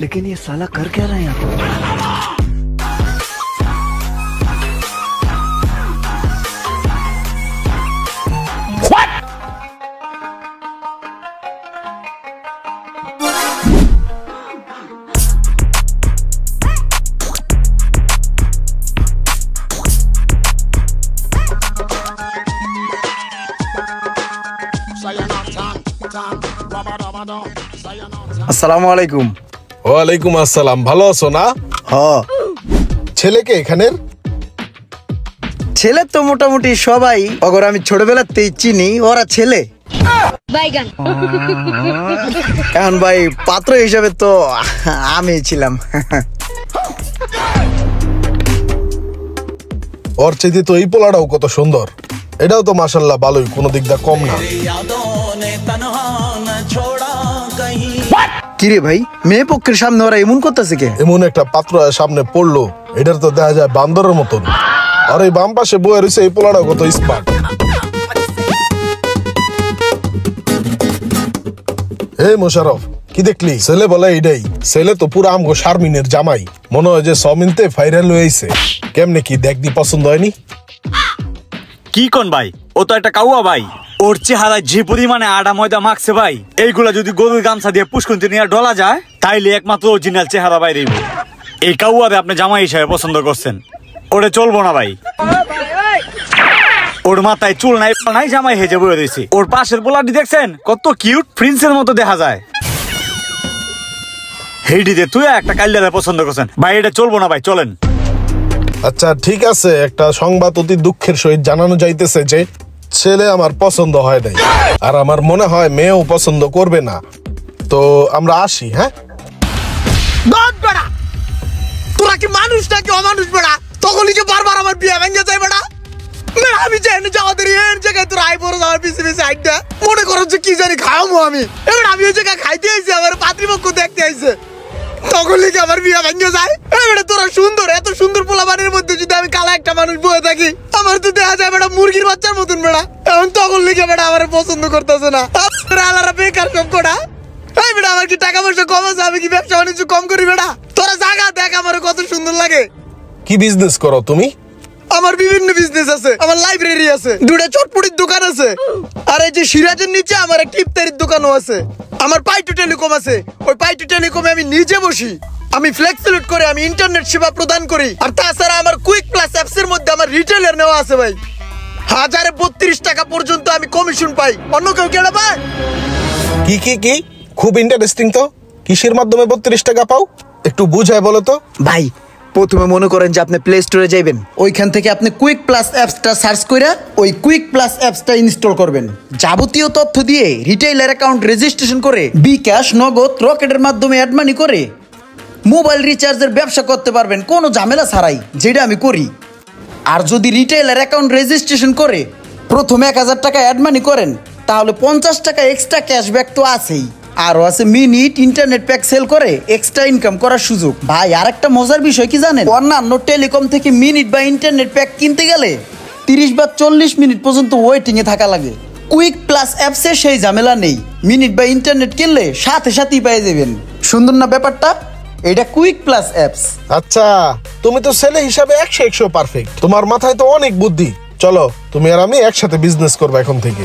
लेकिन ये साला कर क्या रहा है यहाँ पे? আসসালামু আলাইকুম। ওয়ালাইকুম আসসালাম। ভালো আছো না? হ্যাঁ। ছেলেকে এখানের? ছেলে তো মোটামুটি সবাই, অগর আমি ছোটবেলাতেই চিনি, ওরা ছেলে। এখন ভাই পাত্র হিসাবে তো আমি ছিলাম। ওর চাইতে তো এই পোলাটাও কত সুন্দর। এটাও তো মাশাআল্লাহ ভালোই, কোনো দিক দা কম না। কিরে ভাই, মেয়ে পক্ষের সামনে ওরা এমন করতেছে কে? এমন একটা পাত্র সামনে পড়লো, এটার তো দেখা যায় বান্দরের মতন। আর এই বাম পাশে বয়ে রয়েছে এই পোলাটাও কত স্মার্ট। এই মোশারফ, কি দেখলি? ছেলে বলে এইটাই। ছেলে তো পুরো আমগো শারমিনের জামাই, মনে হয় যে সমিনতে ভাইরাল হয়েছে। কেমনে কি দেখদি পছন্দ হয়নি? কি কোন ভাই, ও তো একটা কাউয়া ভাই। ওর চেহারা যে পরিমাণে আডা ময়দা মাখছে ভাই, এইগুলা যদি গরুর গামছা দিয়ে পুষ্কুন্তি নিয়ে ডলা যায় তাইলে একমাত্র অরিজিনাল চেহারা বাইরে। এই কাউয়ারে আপনি জামাই হিসাবে পছন্দ করছেন, ওরে চলবো না ভাই। ওর মাথায় চুল নাই, নাই, জামাই হেজে বয়ে রয়েছে। ওর পাশের পোলাটি দেখছেন কত কিউট, প্রিন্সের মতো দেখা যায়। হেইডিতে তুই একটা কাল্লারে পছন্দ করছেন ভাই, এটা চলবো না ভাই, চলেন। আচ্ছা ঠিক আছে, একটা সংবাদ অতি দুঃখের সহিত জানানো যাইতেছে যে ছেলে আমার পছন্দ হয় নাই, আর আমার মনে হয় মেয়েও পছন্দ করবে না। তো আমরা আসি। হ্যাঁ, তোরা কি মানুষ নাকি অমানুষ বেড়া? তখনই যে বারবার আমার বিয়ে ভেঙে যায় বেড়া। আমি জানি যে আমাদের এর জায়গায় তোর আই বড় যাওয়ার পিছিয়ে পিছিয়ে আইটা মনে করো যে কি জানি খাওয়াবো আমি। এবার আমি ওই জায়গায় খাইতে আইছি, আমার পাত্রীপক্ষ দেখতে আইছে, তখন লিখে আমার বিয়ে ভেঙে যায়। এবারে তোরা সুন্দর, এত সুন্দর পোলাপানের মধ্যে যদি আমি কালা একটা মানুষ বয়ে থাকি, আমার তো দেখা যায় বেটা মুরগির বাচ্চার মতন বেড়া। এখন তখন লিখে বেটা আমার পছন্দ করতেছে না। আলাদা বেকার সব কটা। এই বেটা আমার কি টাকা পয়সা কম আছে, আমি কি ব্যবসা বাণিজ্য কম করি বেটা? তোরা জায়গা দেখ আমার কত সুন্দর লাগে। কি বিজনেস করো তুমি? আমার বিভিন্ন বিজনেস আছে, আমার লাইব্রেরি আছে, দুটো চটপটির দোকান আছে, আর এই যে সিরাজের নিচে আমার একটা ইফতারির দোকানও আছে। আমার পাইটু টেলিকম আছে, ওই পাইটু টেলিকমে আমি নিজে বসি, আমি ফ্লেক্সিলোড করে আমি ইন্টারনেট সেবা প্রদান করি। আর তাছাড়া আমার কুইক প্লাস অ্যাপস এর মধ্যে আমার রিটেলার নেওয়া আছে ভাই। 1032 টাকা পর্যন্ত আমি কমিশন পাই, অন্য কেউ কেনা পায়? কি কি কি খুব ইন্টারেস্টিং তো। কিসের মাধ্যমে 32 টাকা পাও, একটু বুঝায় বলো তো ভাই। প্রথমে মনে করেন যে আপনি প্লে স্টোরে যাবেন, ওইখান থেকে আপনি কুইক প্লাস অ্যাপসটা সার্চ করে ওই কুইক প্লাস অ্যাপসটা ইনস্টল করবেন। যাবতীয় তথ্য দিয়ে রিটেইলার অ্যাকাউন্ট রেজিস্ট্রেশন করে বিকাশ, নগদ, রকেটের মাধ্যমে অ্যাড মানি করে মোবাইল রিচার্জের ব্যবসা করতে পারবেন কোনো ঝামেলা ছাড়াই, যেটা আমি করি। আর যদি রিটেইলার অ্যাকাউন্ট রেজিস্ট্রেশন করে প্রথমে 1000 টাকা অ্যাড মানি করেন, তাহলে 50 টাকা এক্সট্রা ক্যাশব্যাক তো আছেই, আরও আছে মিনিট ইন্টারনেট প্যাক সেল করে এক্সট্রা ইনকাম করার সুযোগ। ভাই আরেকটা মজার বিষয় কি জানেন? অন্যান্য টেলিকম থেকে মিনিট বা ইন্টারনেট প্যাক কিনতে গেলে 30 বা 40 মিনিট পর্যন্ত ওয়েটিংয়ে থাকা লাগে। কুইক প্লাস অ্যাপসে সেই ঝামেলা নেই, মিনিট বা ইন্টারনেট কিনলে সাথে সাথেই পেয়ে যাবেন। সুন্দর না ব্যাপারটা? এটা কুইক প্লাস অ্যাপস। আচ্ছা, তুমি তো ছেলে হিসাবে 100 পারফেক্ট, তোমার মাথায় তো অনেক বুদ্ধি। চলো তুমি আর আমি একসাথে বিজনেস করবো এখন থেকে।